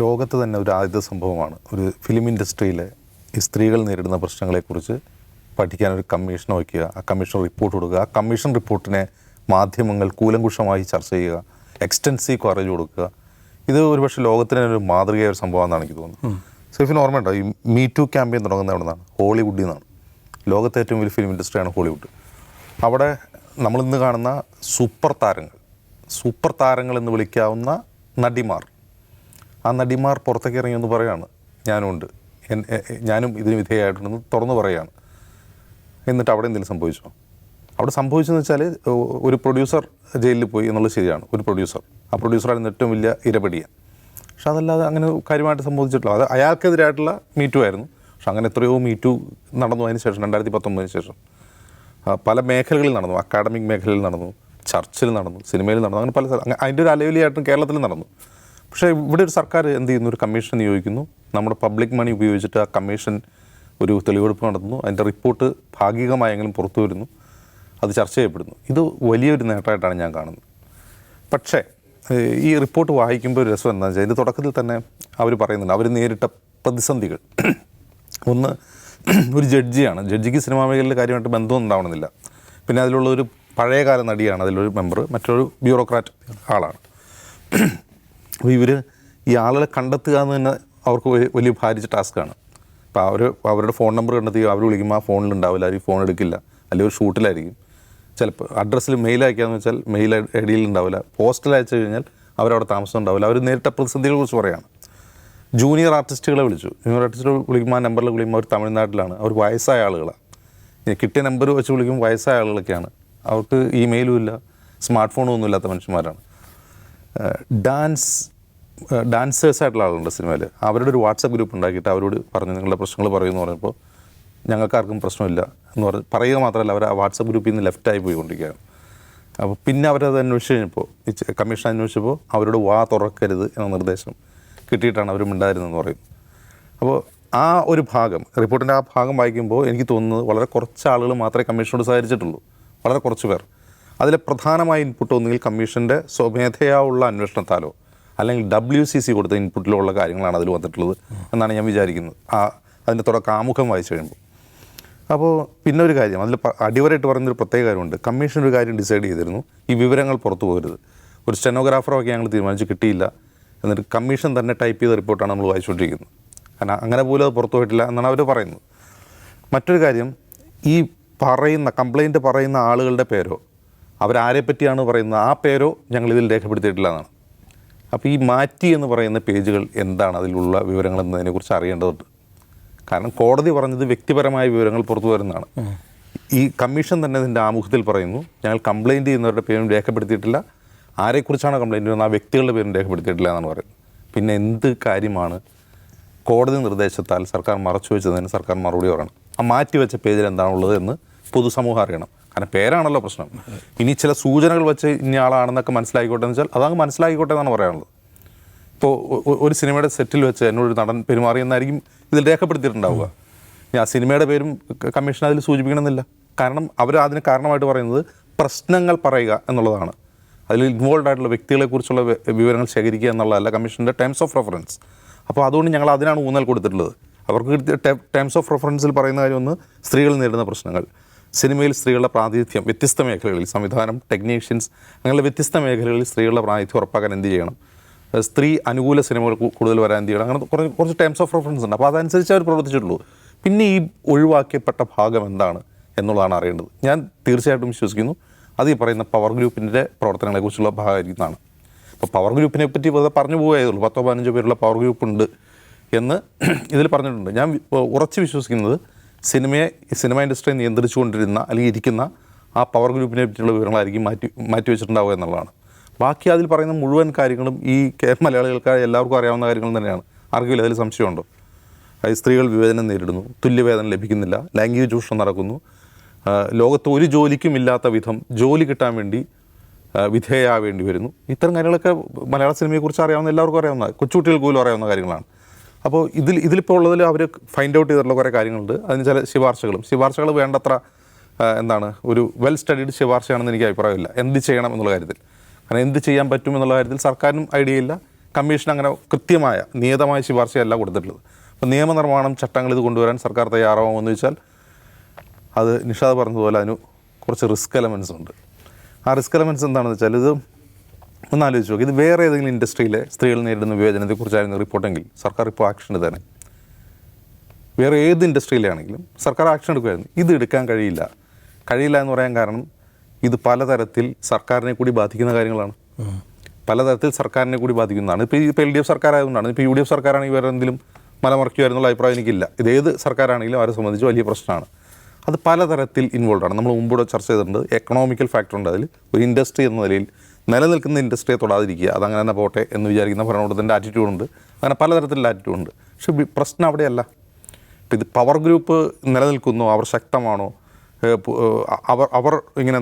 ലോകത്ത് തന്നെ ഒരു ആദ്യത്തെ സംഭവമാണ്. ഒരു ഫിലിം ഇൻഡസ്ട്രിയിലെ ഈ സ്ത്രീകൾ നേരിടുന്ന പ്രശ്നങ്ങളെക്കുറിച്ച് പഠിക്കാൻ ഒരു കമ്മീഷൻ വയ്ക്കുക, ആ കമ്മീഷൻ റിപ്പോർട്ട് കൊടുക്കുക, ആ കമ്മീഷൻ റിപ്പോർട്ടിനെ മാധ്യമങ്ങൾ കൂലങ്കുഷമായി ചർച്ച ചെയ്യുക, എക്സ്റ്റൻസീവ് കവറേജ് കൊടുക്കുക. ഇത് ഒരുപക്ഷെ ലോകത്തിന് ഒരു മാതൃകയായ ഒരു സംഭവമാണെന്നാണ് എനിക്ക് തോന്നുന്നത്. സേഫിന് ഓർമ്മയുണ്ടോ, ഈ മീ ടു ക്യാമ്പയിൻ തുടങ്ങുന്നത് എവിടെ നിന്നാണ്? ഹോളിവുഡിൽ നിന്നാണ്. ലോകത്തെ ഏറ്റവും വലിയ ഫിലിം ഇൻഡസ്ട്രിയാണ് ഹോളിവുഡ്. അവിടെ നമ്മളിന്ന് കാണുന്ന സൂപ്പർ താരങ്ങൾ എന്ന് വിളിക്കാവുന്ന നടിമാർ, ആ നടിമാർ പുറത്തേക്ക് ഇറങ്ങിയെന്ന് പറയുകയാണ്, ഞാനും ഇതിന് വിധേയമായിട്ടുണ്ടെന്ന് തുറന്നു പറയുകയാണ്. എന്നിട്ട് അവിടെ എന്തെങ്കിലും സംഭവിച്ചോ? അവിടെ സംഭവിച്ചതെന്ന് വെച്ചാൽ ഒരു പ്രൊഡ്യൂസർ ജയിലിൽ പോയി എന്നുള്ളത് ശരിയാണ്. ഒരു പ്രൊഡ്യൂസർ, ആ പ്രൊഡ്യൂസറായിരുന്നു ഏറ്റവും വലിയ ഇരപടിയാൻ. പക്ഷെ അതല്ലാതെ അങ്ങനെ കാര്യമായിട്ട് സംഭവിച്ചിട്ടില്ല. അത് അയാൾക്കെതിരായിട്ടുള്ള മീറ്റു ആയിരുന്നു. പക്ഷെ അങ്ങനെ എത്രയോ മീറ്റു നടന്നു. അതിന് ശേഷം 2019 ശേഷം പല മേഖലകളിൽ നടന്നു. അക്കാഡമിക് മേഖലയിൽ നടന്നു, ചർച്ചിൽ നടന്നു, സിനിമയിൽ നടന്നു, അങ്ങനെ പല അതിൻ്റെ ഒരു അലവലിയായിട്ടും കേരളത്തിൽ നടന്നു. പക്ഷേ ഇവിടെ ഒരു സർക്കാർ എന്ത് ചെയ്യുന്നു? ഒരു കമ്മീഷൻ നിയോഗിക്കുന്നു. നമ്മുടെ പബ്ലിക് മണി ഉപയോഗിച്ചിട്ട് ആ കമ്മീഷൻ ഒരു തെളിവെടുപ്പ് നടത്തുന്നു. അതിൻ്റെ റിപ്പോർട്ട് ഭാഗികമായെങ്കിലും പുറത്തു വരുന്നു, അത് ചർച്ച ചെയ്യപ്പെടുന്നു. ഇത് വലിയൊരു നേട്ടമായിട്ടാണ് ഞാൻ കാണുന്നത്. പക്ഷേ ഈ റിപ്പോർട്ട് വായിക്കുമ്പോൾ ഒരു രസം എന്താണെന്ന് വെച്ചാൽ, ഇതിൻ്റെ തുടക്കത്തിൽ തന്നെ അവർ പറയുന്നുണ്ട് അവർ നേരിട്ട പ്രതിസന്ധികൾ. ഒന്ന്, ഒരു ജഡ്ജിക്ക് സിനിമാ മേഖലയിൽ കാര്യമായിട്ട് ബന്ധമൊന്നും ഉണ്ടാവണമെന്നില്ല. പിന്നെ അതിലുള്ളൊരു പഴയകാല നടിയാണ് അതിലൊരു മെമ്പർ, മറ്റൊരു ബ്യൂറോക്രാറ്റ് ആളാണ്. അപ്പോൾ ഇവർ ഈ ആളുകളെ കണ്ടെത്തുക എന്ന് തന്നെ അവർക്ക് വലിയ ഭാരിച്ച ടാസ്ക്കാണ്. അപ്പോൾ അവരുടെ ഫോൺ നമ്പർ കണ്ടെത്തുക, അവർ വിളിക്കുമ്പോൾ ആ ഫോണിലുണ്ടാവില്ല, അവർ ഫോൺ എടുക്കില്ല, അല്ലെങ്കിൽ ഒരു ഷൂട്ടിലായിരിക്കും. ചിലപ്പോൾ അഡ്രസ്സിൽ മെയിൽ അയക്കാമെന്ന് വെച്ചാൽ മെയിൽ ഐ ഡിയിൽ ഉണ്ടാവില്ല, പോസ്റ്റൽ അയച്ചു കഴിഞ്ഞാൽ അവരവിടെ താമസം ഉണ്ടാവില്ല. അവർ നേരിട്ട പ്രതിസന്ധികളെ കുറിച്ച് പറയുകയാണ്. ജൂനിയർ ആർട്ടിസ്റ്റുകളെ വിളിക്കുമ്പോൾ ആ നമ്പറിൽ വിളിക്കുമ്പോൾ അവർ തമിഴ്നാട്ടിലാണ്, അവർ വയസ്സായ ആളുകളാണ്. കിട്ടിയ നമ്പർ വെച്ച് വിളിക്കുമ്പോൾ വയസ്സായ ആളുകളൊക്കെയാണ്. അവർക്ക് ഇമെയിലും ഇല്ല, സ്മാർട്ട് ഫോണും ഒന്നും ഇല്ലാത്ത മനുഷ്യന്മാരാണ്. ഡാൻസേഴ്സായിട്ടുള്ള ആളുകളുണ്ട് സിനിമയിൽ. അവരുടെ ഒരു വാട്സപ്പ് ഗ്രൂപ്പ് ഉണ്ടാക്കിയിട്ട് അവരോട് പറഞ്ഞു നിങ്ങളുടെ പ്രശ്നങ്ങൾ പറയുമെന്ന് പറഞ്ഞപ്പോൾ ഞങ്ങൾക്കാർക്കും പ്രശ്നമില്ല എന്ന് പറയുക മാത്രമല്ല, അവർ ആ വാട്സപ്പ് ഗ്രൂപ്പിൽ നിന്ന് ലെഫ്റ്റായി പോയിക്കൊണ്ടിരിക്കുകയാണ്. അപ്പോൾ പിന്നെ അവരത് അന്വേഷിച്ച് കഴിഞ്ഞപ്പോൾ, ഈ കമ്മീഷൻ അന്വേഷിച്ചപ്പോൾ അവരോട് വാ തുറക്കരുത് എന്ന നിർദ്ദേശം കിട്ടിയിട്ടാണ് അവർ മിണ്ടായിരുന്നതെന്ന് പറയുന്നത്. അപ്പോൾ ആ ഒരു ഭാഗം, റിപ്പോർട്ടിൻ്റെ ആ ഭാഗം വായിക്കുമ്പോൾ എനിക്ക് തോന്നുന്നത് വളരെ കുറച്ച് ആളുകൾ മാത്രമേ കമ്മീഷനോട് സഹകരിച്ചിട്ടുള്ളൂ, വളരെ കുറച്ച് പേർ. അതിലെ പ്രധാനമായ ഇൻപുട്ട് ഒന്നുകിൽ കമ്മീഷൻ്റെ സ്വമേധയാ ഉള്ള അന്വേഷണത്താലോ അല്ലെങ്കിൽ WCC കൊടുത്ത ഇൻപുട്ടിലോ ഉള്ള കാര്യങ്ങളാണ് അതിൽ വന്നിട്ടുള്ളത് എന്നാണ് ഞാൻ വിചാരിക്കുന്നത്, അതിൻ്റെ ആമുഖം വായിച്ചു കഴിയുമ്പോൾ. അപ്പോൾ പിന്നെ ഒരു കാര്യം, അതിൽ അടിവരായിട്ട് പറയുന്നൊരു പ്രത്യേക കാര്യമുണ്ട്. കമ്മീഷൻ ഒരു കാര്യം ഡിസൈഡ് ചെയ്തിരുന്നു, ഈ വിവരങ്ങൾ പുറത്തു പോകരുത്. ഒരു സ്റ്റെനോഗ്രാഫറൊക്കെ ഞങ്ങൾ തീരുമാനിച്ച് കിട്ടിയില്ല, എന്നിട്ട് കമ്മീഷൻ തന്നെ ടൈപ്പ് ചെയ്ത റിപ്പോർട്ടാണ് നമ്മൾ വായിച്ചുകൊണ്ടിരിക്കുന്നത്. കാരണം അങ്ങനെ പോലും അത് പുറത്തു പോയിട്ടില്ല എന്നാണ് അവർ പറയുന്നത്. മറ്റൊരു കാര്യം, ഈ കംപ്ലയിൻറ്റ് പറയുന്ന ആളുകളുടെ പേരോ അവരാരെ പറ്റിയാണ് പറയുന്നത് ആ പേരോ ഞങ്ങളിതിൽ രേഖപ്പെടുത്തിയിട്ടില്ല എന്നാണ്. അപ്പോൾ ഈ മാറ്റി എന്ന് പറയുന്ന പേജുകൾ എന്താണ്, അതിലുള്ള വിവരങ്ങൾ എന്നതിനെക്കുറിച്ച് അറിയേണ്ടതുണ്ട്. കാരണം കോടതി പറഞ്ഞത് വ്യക്തിപരമായ വിവരങ്ങൾ പുറത്തു വരുന്നതാണ്. ഈ കമ്മീഷൻ തന്നെ ഇതിൻ്റെ ആമുഖത്തിൽ പറയുന്നു ഞങ്ങൾ കംപ്ലയിൻറ്റ് ചെയ്യുന്നവരുടെ പേരും രേഖപ്പെടുത്തിയിട്ടില്ല, ആരെക്കുറിച്ചാണ് കംപ്ലയിൻറ്റ് ചെയ്യുന്നത് ആ വ്യക്തികളുടെ പേരും രേഖപ്പെടുത്തിയിട്ടില്ല എന്നാണ് പറയുന്നത്. പിന്നെ എന്ത് കാര്യമാണ് കോടതി നിർദ്ദേശത്താൽ സർക്കാർ മറച്ചു വെച്ചതിന് സർക്കാർ മറുപടി പറയണം. ആ മാറ്റി വെച്ച പേജിൽ എന്താണുള്ളത് എന്ന് പൊതുസമൂഹം അറിയണം. കാരണം പേരാണല്ലോ പ്രശ്നം. ഇനി ചില സൂചനകൾ വെച്ച് ഇന്ന ആളാണെന്നൊക്കെ മനസ്സിലാക്കിക്കോട്ടെ എന്ന് വെച്ചാൽ അതങ്ങ് മനസ്സിലാക്കിക്കോട്ടെ എന്നാണ് പറയാനുള്ളത്. ഇപ്പോൾ ഒരു സിനിമയുടെ സെറ്റിൽ വെച്ച് എന്നോടൊരു നടൻ പെരുമാറിയെന്നായിരിക്കും ഇതിൽ രേഖപ്പെടുത്തിയിട്ടുണ്ടാവുക. ആ സിനിമയുടെ പേരും കമ്മീഷൻ അതിൽ സൂചിപ്പിക്കണമെന്നില്ല. കാരണം അവർ അതിന് കാരണമായിട്ട് പറയുന്നത് പ്രശ്നങ്ങൾ പറയുക എന്നുള്ളതാണ്. അതിൽ ഇൻവോൾവ് ആയിട്ടുള്ള വ്യക്തികളെക്കുറിച്ചുള്ള വിവരങ്ങൾ ശേഖരിക്കുക എന്നുള്ളതല്ല കമ്മീഷൻ്റെ ടേംസ് ഓഫ് റെഫറൻസ്. അപ്പോൾ അതുകൊണ്ട് ഞങ്ങൾ അതിനാണ് ഊന്നൽ കൊടുത്തിട്ടുള്ളത്. അവർക്ക് ടേംസ് ഓഫ് റെഫറൻസിൽ പറയുന്ന കാര്യം ഒന്ന്, സ്ത്രീകൾ നേരിടുന്ന പ്രശ്നങ്ങൾ, സിനിമയിൽ സ്ത്രീകളുടെ പ്രാതിനിധ്യം വ്യത്യസ്ത മേഖലകളിൽ, സംവിധാനം, ടെക്നീഷ്യൻസ്, അങ്ങനെയുള്ള വ്യത്യസ്ത മേഖലകളിൽ സ്ത്രീകളുടെ പ്രാതിനിധ്യം ഉറപ്പാക്കാൻ എന്ത് ചെയ്യണം, സ്ത്രീ അനുകൂല സിനിമകൾ കൂടുതൽ വരാൻ ചെയ്യണം, അങ്ങനെ കുറച്ച് ടേംസ് ഓഫ് റെഫറൻസ് ഉണ്ട്. അപ്പോൾ അതനുസരിച്ച് അവർ പ്രവർത്തിച്ചിട്ടുള്ളൂ. പിന്നെ ഈ ഒഴിവാക്കപ്പെട്ട ഭാഗം എന്താണ് എന്നുള്ളതാണ് അറിയേണ്ടത്. ഞാൻ തീർച്ചയായിട്ടും വിശ്വസിക്കുന്നു അത് ഈ പറയുന്ന പവർ ഗ്രൂപ്പിൻ്റെ പ്രവർത്തനങ്ങളെക്കുറിച്ചുള്ള ഭാഗമായിരിക്കുന്നതാണ്. അപ്പോൾ പവർ ഗ്രൂപ്പിനെ പറ്റി വെറുതെ പറഞ്ഞു പോവുകയുള്ളൂ. 10-15 പേരുള്ള പവർ ഗ്രൂപ്പ് ഉണ്ട് എന്ന് ഇതിൽ പറഞ്ഞിട്ടുണ്ട്. ഞാൻ ഉറച്ച് വിശ്വസിക്കുന്നത് സിനിമ ഇൻഡസ്ട്രിയെ നിയന്ത്രിച്ചുകൊണ്ടിരുന്ന അല്ലെങ്കിൽ ഇരിക്കുന്ന ആ പവർ ഗ്രൂപ്പിനെ പറ്റിയുള്ള വിവരങ്ങളായിരിക്കും മാറ്റി വെച്ചിട്ടുണ്ടാവുക എന്നുള്ളതാണ്. ബാക്കി അതിൽ പറയുന്ന മുഴുവൻ കാര്യങ്ങളും ഈ മലയാളികൾക്ക് എല്ലാവർക്കും അറിയാവുന്ന കാര്യങ്ങൾ തന്നെയാണ്. ആർക്കെങ്കിലും അതിൽ സംശയമുണ്ടോ? സ്ത്രീകൾ വിവേചനം നേരിടുന്നു, തുല്യവേതനം ലഭിക്കുന്നില്ല, ലൈംഗിക ചൂഷണം നടക്കുന്നു, ലോകത്ത് ഒരു ജോലിക്കും ഇല്ലാത്ത വിധം ജോലി കിട്ടാൻ വേണ്ടി വിധേയയാവേണ്ടി വരുന്നു. ഇത്തരം കാര്യങ്ങളൊക്കെ മലയാള സിനിമയെക്കുറിച്ച് അറിയാവുന്ന എല്ലാവർക്കും അറിയാവുന്ന, കൊച്ചുകുട്ടികൾക്ക് പോലും അറിയാവുന്ന കാര്യങ്ങളാണ്. അപ്പോൾ ഇതിലിപ്പോൾ ഉള്ളതിൽ അവർ ഫൈൻഡ് ഔട്ട് ചെയ്തിട്ടുള്ള കുറേ കാര്യങ്ങളുണ്ട്. അതിന് ചില ശുപാർശകൾ വേണ്ടത്ര ഒരു വെൽ സ്റ്റഡീഡ് ശുപാർശയാണെന്ന് എനിക്ക് അഭിപ്രായമില്ല എന്ത് ചെയ്യണം എന്നുള്ള കാര്യത്തിൽ. കാരണം എന്ത് ചെയ്യാൻ പറ്റും എന്നുള്ള കാര്യത്തിൽ സർക്കാരിനും ഐഡിയ ഇല്ല. കമ്മീഷൻ അങ്ങനെ കൃത്യമായ നിയതമായ ശുപാർശയല്ല കൊടുത്തിട്ടുള്ളത്. അപ്പോൾ നിയമനിർമ്മാണം, ചട്ടങ്ങൾ ഇത് കൊണ്ടുവരാൻ സർക്കാർ തയ്യാറാവുമെന്ന് വെച്ചാൽ അത് നിഷാദ് പറഞ്ഞതുപോലെ അതിന് കുറച്ച് റിസ്ക് എലമെൻറ്റ്സ് ഉണ്ട്. ആ റിസ്ക് എലമെൻറ്റ്സ് എന്താണെന്ന് വെച്ചാൽ ഇത് ഒന്ന് ആലോചിച്ച് നോക്കി. ഇത് വേറെ ഏതെങ്കിലും ഇൻഡസ്ട്രിയിലെ സ്ത്രീകൾ നേരിടുന്ന വിവേചനത്തെക്കുറിച്ചായിരുന്നു റിപ്പോർട്ടെങ്കിൽ സർക്കാർ ഇപ്പോൾ ആക്ഷൻ എടുത്തേനെ. വേറെ ഏത് ഇൻഡസ്ട്രിയിലാണെങ്കിലും സർക്കാർ ആക്ഷൻ എടുക്കുമായിരുന്നു. ഇത് എടുക്കാൻ കഴിയില്ല എന്ന് പറയാൻ കാരണം ഇത് പലതരത്തിൽ സർക്കാരിനെ കൂടി ബാധിക്കുന്ന കാര്യങ്ങളാണ്. പലതരത്തിൽ സർക്കാരിനെ കൂടി ബാധിക്കുന്നതാണ്. ഇപ്പോൾ LDF സർക്കാരായതുകൊണ്ടാണ്. ഇപ്പോൾ UDF സർക്കാരാണെങ്കിൽ വേറെ എന്തെങ്കിലും മലമറിക്കുമായിരുന്നുള്ള അഭിപ്രായം എനിക്കില്ല. ഇതേത് സർക്കാരാണെങ്കിലും അവരെ സംബന്ധിച്ച് വലിയ പ്രശ്നമാണ്. അത് പലതരത്തിൽ ഇൻവോൾവ് ആണ്. നമ്മൾ മുമ്പൂടെ ചർച്ച ചെയ്തിട്ടുണ്ട്. എക്കണോമിക്കൽ ഫാക്ടർ ഉണ്ട് അതിൽ. ഒരു ഇൻഡസ്ട്രി എന്ന നിലയിൽ നിലനിൽക്കുന്ന ഇൻഡസ്ട്രിയെ തൊടാതിരിക്കുക, അതങ്ങനെ തന്നെ പോട്ടെ എന്ന് വിചാരിക്കുന്ന ഭരണകൂടത്തിൻ്റെ ആറ്റിറ്റ്യൂഡുണ്ട്. അങ്ങനെ പലതരത്തിലുള്ള ആറ്റിറ്റ്യൂഡുണ്ട്. പക്ഷേ പ്രശ്നം അവിടെയല്ല. ഇപ്പോൾ ഇത് പവർ ഗ്രൂപ്പ് നിലനിൽക്കുന്നോ, അവർ ശക്തമാണോ, അവർ ഇങ്ങനെ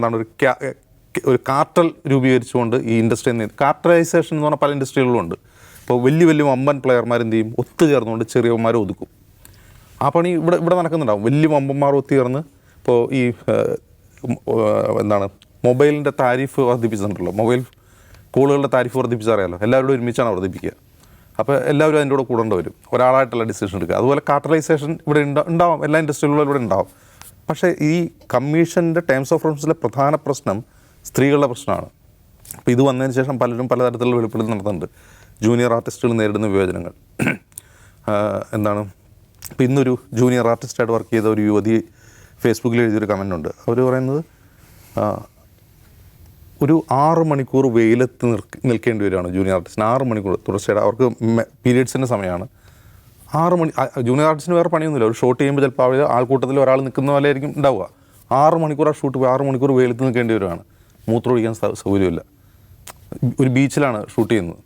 ഒരു കാർട്ടൽ രൂപീകരിച്ചുകൊണ്ട് ഈ ഇൻഡസ്ട്രി കാർട്ടലൈസേഷൻ എന്ന് പറഞ്ഞാൽ പല ഇൻഡസ്ട്രികളിലും ഉണ്ട്. ഇപ്പോൾ വലിയ വമ്പൻ പ്ലെയർമാർ എന്ത് ചെയ്യും, ഒത്തുചേർന്നുകൊണ്ട് ചെറിയവന്മാരെ ഒതുക്കും. ആ പണി ഇവിടെ നടക്കുന്നുണ്ടാവും. വലിയ വമ്പന്മാർ ഒത്തുചേർന്ന് ഇപ്പോൾ ഈ മൊബൈലിൻ്റെ താരിഫ് വർദ്ധിപ്പിച്ചിട്ടുണ്ടല്ലോ, മൊബൈൽ കോളുകളുടെ താരിഫ് വർദ്ധിപ്പിച്ചറിയാമല്ലോ, എല്ലാവരോടും ഒരുമിച്ചാണ് വർദ്ധിപ്പിക്കുക. അപ്പോൾ എല്ലാവരും അതിൻ്റെ കൂടെ കൂടേണ്ടി വരും, ഒരാളായിട്ടുള്ള ഡിസിഷൻ എടുക്കുക. അതുപോലെ കാർട്ടലൈസേഷൻ ഇവിടെ ഉണ്ടാവും, എല്ലാ ഇൻഡസ്ട്രികളിലും ഇവിടെ ഉണ്ടാവും. പക്ഷേ ഈ കമ്മീഷൻ്റെ ടേംസ് ഓഫ് റെഫറൻസിലെ പ്രധാന പ്രശ്നം സ്ത്രീകളുടെ പ്രശ്നമാണ്. അപ്പോൾ ഇത് വന്നതിന് ശേഷം പലരും പലതരത്തിലുള്ള വെളിപ്പെടുത്തൽ നടത്തുന്നുണ്ട്. ജൂനിയർ ആർട്ടിസ്റ്റുകൾ നേരിടുന്ന വിവേചനങ്ങൾ ഇപ്പോൾ ഇന്നൊരു ജൂനിയർ ആർട്ടിസ്റ്റായിട്ട് വർക്ക് ചെയ്ത ഒരു യുവതി ഫേസ്ബുക്കിൽ എഴുതിയൊരു കമൻ്റ് ഉണ്ട്. അവർ പറയുന്നത് ഒരു 6 മണിക്കൂർ വെയിലത്ത് നിൽക്കേണ്ടി വരികയാണ് ജൂനിയർ ആർട്ടിസ്റ്റിന്. 6 മണിക്കൂർ തുടർച്ചയായിട്ട് അവർക്ക് പീരിയഡ്സിൻ്റെ സമയമാണ്. 6 മണി ജൂനിയർ ആർട്ടിസ്റ്റിന് വേറെ പണിയൊന്നുമില്ല. ഒരു ഷൂട്ട് ചെയ്യുമ്പോൾ ചിലപ്പോൾ അവർ ആൾക്കൂട്ടത്തിൽ ഒരാൾ നിൽക്കുന്ന പോലെ ആയിരിക്കും ഉണ്ടാവുക. 6 മണിക്കൂർ ആ ഷൂട്ട് 6 മണിക്കൂർ വെയിലത്ത് നിൽക്കേണ്ടി വരികയാണ്. മൂത്രമൊഴിക്കാൻ സൗകര്യമില്ല. ഒരു ബീച്ചിലാണ് ഷൂട്ട് ചെയ്യുന്നത്.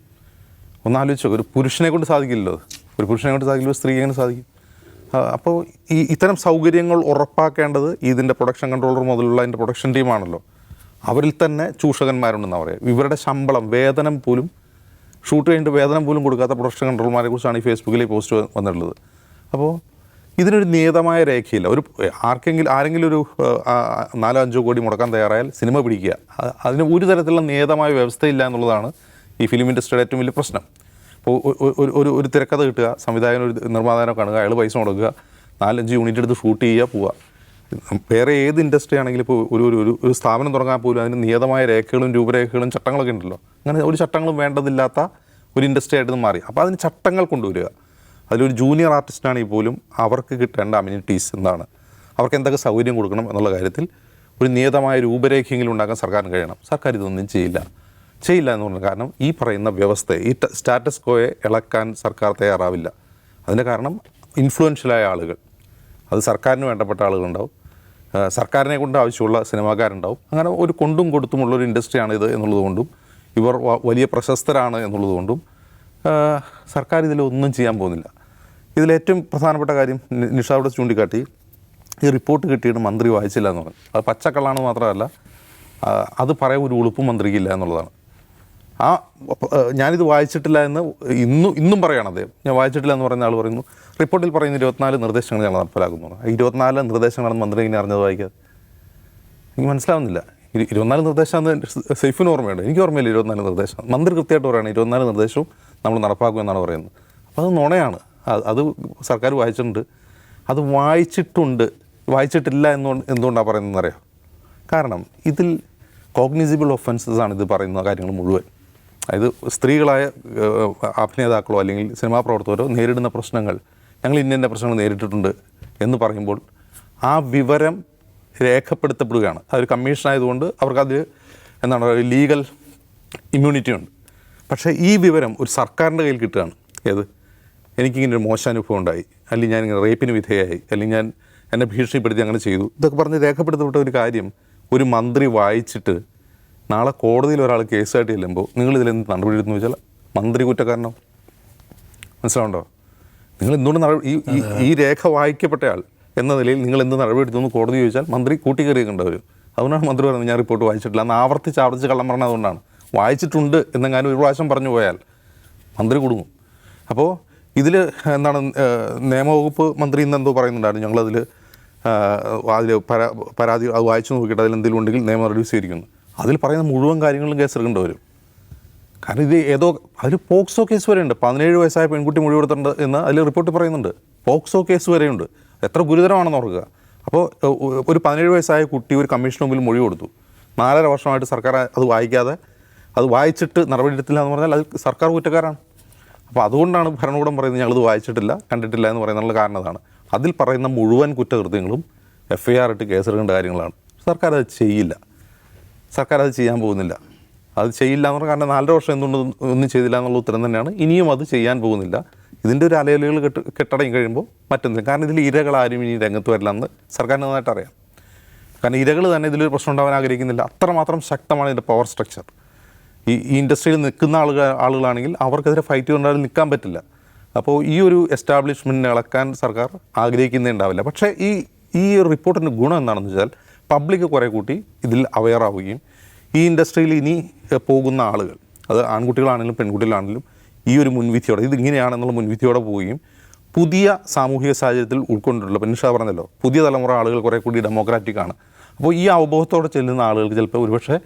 ഒന്നാലോചിച്ചോ, ഒരു പുരുഷനെ കൊണ്ട് സാധിക്കില്ലല്ലോ. ഒരു പുരുഷനെ കൊണ്ട് സാധിക്കില്ല, സ്ത്രീ എങ്ങനെ സാധിക്കും? അപ്പോൾ ഇത്തരം സൗകര്യങ്ങൾ ഉറപ്പാക്കേണ്ടത് ഇതിൻ്റെ പ്രൊഡക്ഷൻ കൺട്രോളർ മുതലുള്ള അതിൻ്റെ പ്രൊഡക്ഷൻ ടീമാണല്ലോ. അവരിൽ തന്നെ ചൂഷകന്മാരുണ്ടെന്നാണ് പറയുക. ഇവരുടെ വേതനം പോലും ഷൂട്ട് കഴിഞ്ഞിട്ട് വേതനം പോലും കൊടുക്കാത്ത പ്രൊഡക്ഷൻ കൺട്രോളർമാരെ കുറിച്ചാണ് ഈ ഫേസ്ബുക്കിൽ പോസ്റ്റ് വന്നിട്ടുള്ളത്. അപ്പോൾ ഇതിനൊരു നിയതമായ രേഖയില്ല. ആരെങ്കിലും ഒരു 4-5 കോടി മുടക്കാൻ തയ്യാറായാൽ സിനിമ പിടിക്കുക, അതിന് ഒരു തരത്തിലുള്ള നിയതമായ വ്യവസ്ഥയില്ല എന്നുള്ളതാണ് ഈ ഫിലിം ഇൻഡസ്ട്രിയുടെ ഏറ്റവും വലിയ പ്രശ്നം. ഇപ്പോൾ ഒരു തിരക്കഥ കിട്ടുക, സംവിധായകൻ ഒരു നിർമ്മാതാവിനെ കാണുക, അയാൾ പൈസ മുടക്കുക, 4-5 യൂണിറ്റ് എടുത്ത് ഷൂട്ട് ചെയ്യുക, പോവുക. വേറെ ഏത് ഇൻഡസ്ട്രി ആണെങ്കിലും ഇപ്പോൾ ഒരു സ്ഥാപനം തുടങ്ങാൻ പോലും അതിന് നിയതമായ രേഖകളും രൂപരേഖകളും ചട്ടങ്ങളൊക്കെ ഉണ്ടല്ലോ. അങ്ങനെ ഒരു ചട്ടങ്ങളും വേണ്ടതില്ലാത്ത ഒരു ഇൻഡസ്ട്രി ആയിട്ട് മാറി. അപ്പോൾ അതിന് ചട്ടങ്ങൾ കൊണ്ടുവരിക. അതിലൊരു ജൂനിയർ ആർട്ടിസ്റ്റാണെങ്കിൽ പോലും അവർക്ക് കിട്ടേണ്ട അമ്യൂണിറ്റീസ് എന്താണ്, അവർക്ക് എന്തൊക്കെ സൗകര്യം കൊടുക്കണം എന്നുള്ള കാര്യത്തിൽ ഒരു നിയതമായ രൂപരേഖയെങ്കിലും ഉണ്ടാക്കാൻ സർക്കാരിന് കഴിയണം. സർക്കാർ ഇതൊന്നും ചെയ്യില്ല എന്ന് പറഞ്ഞാൽ കാരണം ഈ പറയുന്ന വ്യവസ്ഥയെ, ഈ സ്റ്റാറ്റസ് കോയെ ഇളക്കാൻ സർക്കാർ തയ്യാറാവില്ല. അതിൻ്റെ കാരണം ഇൻഫ്ലുവൻഷ്യലായ ആളുകൾ, അത് സർക്കാരിന് വേണ്ടപ്പെട്ട ആളുകളുണ്ടാവും, സർക്കാരിനെ കൊണ്ട് ആവശ്യമുള്ള സിനിമാക്കാരുണ്ടാവും. അങ്ങനെ ഒരു കൊണ്ടും കൊടുത്തുമുള്ളൊരു ഇൻഡസ്ട്രിയാണ് ഇത് എന്നുള്ളതുകൊണ്ടും ഇവർ വലിയ പ്രശസ്തരാണ് എന്നുള്ളതുകൊണ്ടും സർക്കാർ ഇതിലൊന്നും ചെയ്യാൻ പോകുന്നില്ല. ഇതിലേറ്റവും പ്രധാനപ്പെട്ട കാര്യം നിഷാദ് ചൂണ്ടിക്കാട്ടി, ഈ റിപ്പോർട്ട് കിട്ടിയിട്ട് മന്ത്രി വായിച്ചില്ല എന്ന് പറഞ്ഞു. അത് പച്ചക്കള്ളാണ് മാത്രമല്ല, അത് പറയാൻ ഒരു ഉളുപ്പും മന്ത്രിക്കില്ല എന്നുള്ളതാണ്. ഞാനിത് വായിച്ചിട്ടില്ല എന്ന് ഇന്നും പറയുകയാണ് അദ്ദേഹം. ഞാൻ വായിച്ചിട്ടില്ല എന്ന് പറയുന്ന ആൾ പറയുന്നു റിപ്പോർട്ടിൽ പറയുന്ന 24 നിർദ്ദേശങ്ങൾ ഞങ്ങൾ നടപ്പിലാക്കുന്നു. 24 നിർദ്ദേശങ്ങളാണ് മന്ത്രി ഇങ്ങനെ അറിഞ്ഞത് വായിക്കാതെ. എനിക്ക് മനസ്സിലാവുന്നില്ല. 24 നിർദ്ദേശം സൈഫിന് ഓർമ്മയുണ്ട്, എനിക്ക് ഓർമ്മയില്ല 24 നിർദ്ദേശം. മന്ത്രി കൃത്യമായിട്ട് പറയുകയാണ് 24 നിർദ്ദേശവും നമ്മൾ നടപ്പാക്കുമെന്നാണ് പറയുന്നത്. അപ്പോൾ അത് നുണയാണ്. അത് സർക്കാർ വായിച്ചിട്ടുണ്ട്. അത് വായിച്ചിട്ടില്ല എന്തുകൊണ്ടാണ് പറയുന്നതെന്ന് അറിയാം. കാരണം ഇതിൽ കോഗ്നിസിബിൾ ഒഫൻസസ് ആണ് ഇത് പറയുന്ന കാര്യങ്ങൾ മുഴുവൻ. അതായത് സ്ത്രീകളായ അഭിനേതാക്കളോ അല്ലെങ്കിൽ സിനിമാ പ്രവർത്തകരോ നേരിടുന്ന പ്രശ്നങ്ങൾ, ഞങ്ങൾ ഇന്ന പ്രശ്നങ്ങൾ നേരിട്ടിട്ടുണ്ട് എന്ന് പറയുമ്പോൾ ആ വിവരം രേഖപ്പെടുത്തപ്പെടുകയാണ്. അതൊരു കമ്മീഷൻ ആയതുകൊണ്ട് അവർക്കത് എന്താണ് ലീഗൽ ഇമ്മ്യൂണിറ്റി ഉണ്ട്. പക്ഷേ ഈ വിവരം ഒരു സർക്കാരിൻ്റെ കയ്യിൽ കിട്ടുകയാണ്. ഏത്, എനിക്കിങ്ങനെ ഒരു മോശാനുഭവം ഉണ്ടായി, അല്ലെങ്കിൽ ഞാൻ ഇങ്ങനെ റേപ്പിന് വിധേയമായി, അല്ലെങ്കിൽ ഞാൻ എന്നെ ഭീഷണിപ്പെടുത്തി അങ്ങനെ ചെയ്തു, ഇതൊക്കെ പറഞ്ഞ് രേഖപ്പെടുത്തപ്പെട്ട ഒരു കാര്യം ഒരു മന്ത്രി വായിച്ചിട്ട് നാളെ കോടതിയിൽ ഒരാൾ കേസായിട്ട് ചെല്ലുമ്പോൾ നിങ്ങളിതിലെന്ത് നടപടി എടുത്തെന്ന് വെച്ചാൽ മന്ത്രി കുറ്റക്കാരനോ? മനസ്സിലാവുണ്ടോ? നിങ്ങൾ എന്തുകൊണ്ട് ഈ രേഖ വായിക്കപ്പെട്ടയാൾ എന്ന നിലയിൽ നിങ്ങൾ എന്ത് നടപടി എടുത്തെന്ന് കോടതി ചോദിച്ചാൽ മന്ത്രി കൂട്ടിക്കറിയേണ്ടവരും. അതുകൊണ്ടാണ് മന്ത്രി പറയുന്നത് ഞാൻ റിപ്പോർട്ട് വായിച്ചിട്ടില്ല. അന്ന് ആവർത്തിച്ച് കള്ളം പറഞ്ഞത് അതുകൊണ്ടാണ്. വായിച്ചിട്ടുണ്ട് എന്നെങ്ങാനും ഒരു പ്രാവശ്യം പറഞ്ഞു പോയാൽ മന്ത്രി കുടുങ്ങും. അപ്പോൾ ഇതിൽ എന്താണ് നിയമവകുപ്പ് മന്ത്രി ഇന്ന് എന്തോ പറയുന്നുണ്ടായിരുന്നു, ഞങ്ങളതിൽ പരാതി അത് വായിച്ചു നോക്കിയിട്ട് അതിലെന്തെങ്കിലും ഉണ്ടെങ്കിൽ നിയമ നടപടി സ്വീകരിക്കുന്നു. അതിൽ പറയുന്ന മുഴുവൻ കാര്യങ്ങളിലും കേസെടുക്കേണ്ടി വരും. കാരണം ഇത് ഏതോ അതിൽ പോക്സോ കേസ് വരെയുണ്ട്. 17 വയസ്സായ പെൺകുട്ടി മൊഴി കൊടുത്തിട്ടുണ്ട് എന്ന് അതിൽ റിപ്പോർട്ട് പറയുന്നുണ്ട്. പോക്സോ കേസ് വരെയുണ്ട്. എത്ര ഗുരുതരമാണെന്ന് ഓർക്കുക. അപ്പോൾ ഒരു 17 വയസ്സായ കുട്ടി ഒരു കമ്മീഷന് മുമ്പിൽ മൊഴി കൊടുത്തു. 4.5 വർഷമായിട്ട് സർക്കാർ അത് വായിക്കാതെ, അത് വായിച്ചിട്ട് നടപടി എടുത്തില്ല എന്ന് പറഞ്ഞാൽ അത് സർക്കാർ കുറ്റക്കാരാണ്. അപ്പോൾ അതുകൊണ്ടാണ് ഭരണകൂടം പറയുന്നത് ഞങ്ങളിത് വായിച്ചിട്ടില്ല, കണ്ടിട്ടില്ല എന്ന് പറയുന്നുള്ള കാരണം അതാണ്. അതിൽ പറയുന്ന മുഴുവൻ കുറ്റകൃത്യങ്ങളും FIR ഇട്ട് കേസെടുക്കേണ്ട കാര്യങ്ങളാണ്. സർക്കാർ അത് ചെയ്യില്ല. സർക്കാർ അത് ചെയ്യാൻ പോകുന്നില്ല. അത് ചെയ്യില്ല എന്ന് പറഞ്ഞാൽ കാരണം 4.5 വർഷം എന്തുകൊണ്ട് ഒന്നും ചെയ്തില്ല എന്നുള്ള ഉത്തരം തന്നെയാണ്. ഇനിയും അത് ചെയ്യാൻ പോകുന്നില്ല. ഇതിൻ്റെ ഒരു അലയലുകൾ കെട്ടടങ്ങി കഴിയുമ്പോൾ മറ്റെന്തെങ്കിലും, കാരണം ഇതിൽ ഇരകളാരും ഇനി രംഗത്ത് വരില്ല എന്ന് സർക്കാരിന് നന്നായിട്ട് അറിയാം. കാരണം ഇരകൾ തന്നെ ഇതിലൊരു പ്രശ്നം ഉണ്ടാവാൻ ആഗ്രഹിക്കുന്നില്ല. അത്രമാത്രം ശക്തമാണ് ഇതിൻ്റെ പവർ സ്ട്രക്ചർ. ഈ ഇൻഡസ്ട്രിയിൽ നിൽക്കുന്ന ആളുകളാണെങ്കിൽ അവർക്കെതിരെ ഫൈറ്റ് കൊണ്ടാലും നിൽക്കാൻ പറ്റില്ല. അപ്പോൾ ഈ ഒരു എസ്റ്റാബ്ലിഷ്മെൻറ്റിനെ ഇളക്കാൻ സർക്കാർ ആഗ്രഹിക്കുന്നേ ഉണ്ടാവില്ല. പക്ഷേ ഈ റിപ്പോർട്ടിൻ്റെ ഗുണം എന്താണെന്ന് വെച്ചാൽ പബ്ലിക് കുറേ കൂട്ടി ഇതിൽ അവെയർ ആവുകയും ഈ ഇൻഡസ്ട്രിയിൽ ഇനി പോകുന്ന ആളുകൾ, അത് ആൺകുട്ടികളാണെങ്കിലും പെൺകുട്ടികളാണെങ്കിലും ഈ ഒരു മുൻവിധിയോടെ ഇതിങ്ങനെയാണെന്നുള്ള മുൻവിധിയോടെ പോവുകയും പുതിയ സാമൂഹിക സാഹചര്യത്തിൽ ഉൾക്കൊണ്ടിട്ടുള്ള നിഷ പറഞ്ഞല്ലോ, പുതിയ തലമുറ ആളുകൾ കുറേ കൂടി ഡെമോക്രാറ്റിക് ആണ്. അപ്പോൾ ഈ അവബോധത്തോടെ ചെല്ലുന്ന ആളുകൾക്ക് ചിലപ്പോൾ ഒരുപക്ഷെ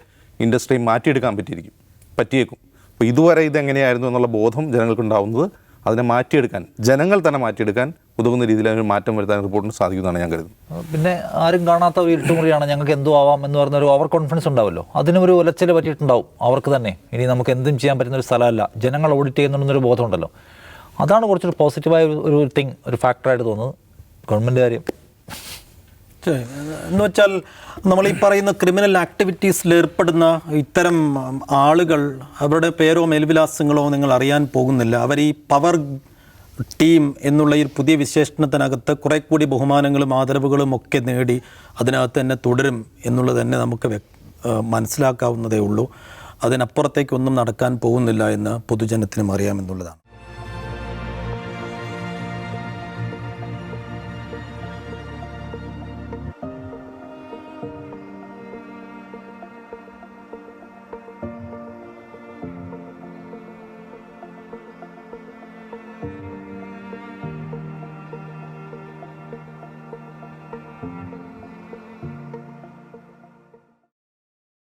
ഇൻഡസ്ട്രി മാറ്റിയെടുക്കാൻ പറ്റിയേക്കും. അപ്പോൾ ഇതുവരെ ഇതെങ്ങനെയായിരുന്നു എന്നുള്ള ബോധം ജനങ്ങൾക്കുണ്ടാവുന്നത് അതിനെ മാറ്റിയെടുക്കാൻ, ജനങ്ങൾ തന്നെ മാറ്റിയെടുക്കാൻ ഉതകുന്ന രീതിയിൽ അതിനൊരു മാറ്റം വരുത്താൻ റിപ്പോർട്ടിന് സാധിക്കുന്നതാണ് ഞാൻ കരുതുന്നത്. പിന്നെ ആരും കാണാത്ത ഒരു ഇരുട്ടുമുറിയാണ്, ഞങ്ങൾക്ക് എന്തോ ആവാം എന്ന് പറഞ്ഞൊരു ഓവർ കോൺഫിഡൻസ് ഉണ്ടാവുമല്ലോ, അതിനൊരു ഉലച്ചിൽ പറ്റിയിട്ടുണ്ടാവും അവർക്ക് തന്നെ. ഇനി നമുക്ക് എന്തും ചെയ്യാൻ പറ്റുന്ന ഒരു സ്ഥലമല്ല, ജനങ്ങൾ ഓഡിറ്റ് ചെയ്യുന്നുണ്ടെന്നൊരു ബോധമുണ്ടല്ലോ. അതാണ് കുറച്ചൊരു പോസിറ്റീവായ ഒരു തിങ്, ഒരു ഫാക്ടറായിട്ട് തോന്നുന്നത് ഗവൺമെൻറ് കാര്യം. എന്ന് വെച്ചാൽ നമ്മൾ ഈ പറയുന്ന ക്രിമിനൽ ആക്ടിവിറ്റീസിൽ ഏർപ്പെടുന്ന ഇത്തരം ആളുകൾ, അവരുടെ പേരോ മേൽവിലാസങ്ങളോ നിങ്ങൾ അറിയാൻ പോകുന്നില്ല. അവർ ഈ പവർ ടീം എന്നുള്ള ഈ പുതിയ വിശേഷണത്തിനകത്ത് കുറെ കൂടി ബഹുമാനങ്ങളും ആദരവുകളും ഒക്കെ നേടി അതിനകത്ത് തന്നെ തുടരും എന്നുള്ളത് തന്നെ നമുക്ക് മനസ്സിലാക്കാവുന്നതേ ഉള്ളൂ. അതിനപ്പുറത്തേക്കൊന്നും നടക്കാൻ പോകുന്നില്ല എന്ന് പൊതുജനത്തിനും അറിയാമെന്നുള്ളതാണ്.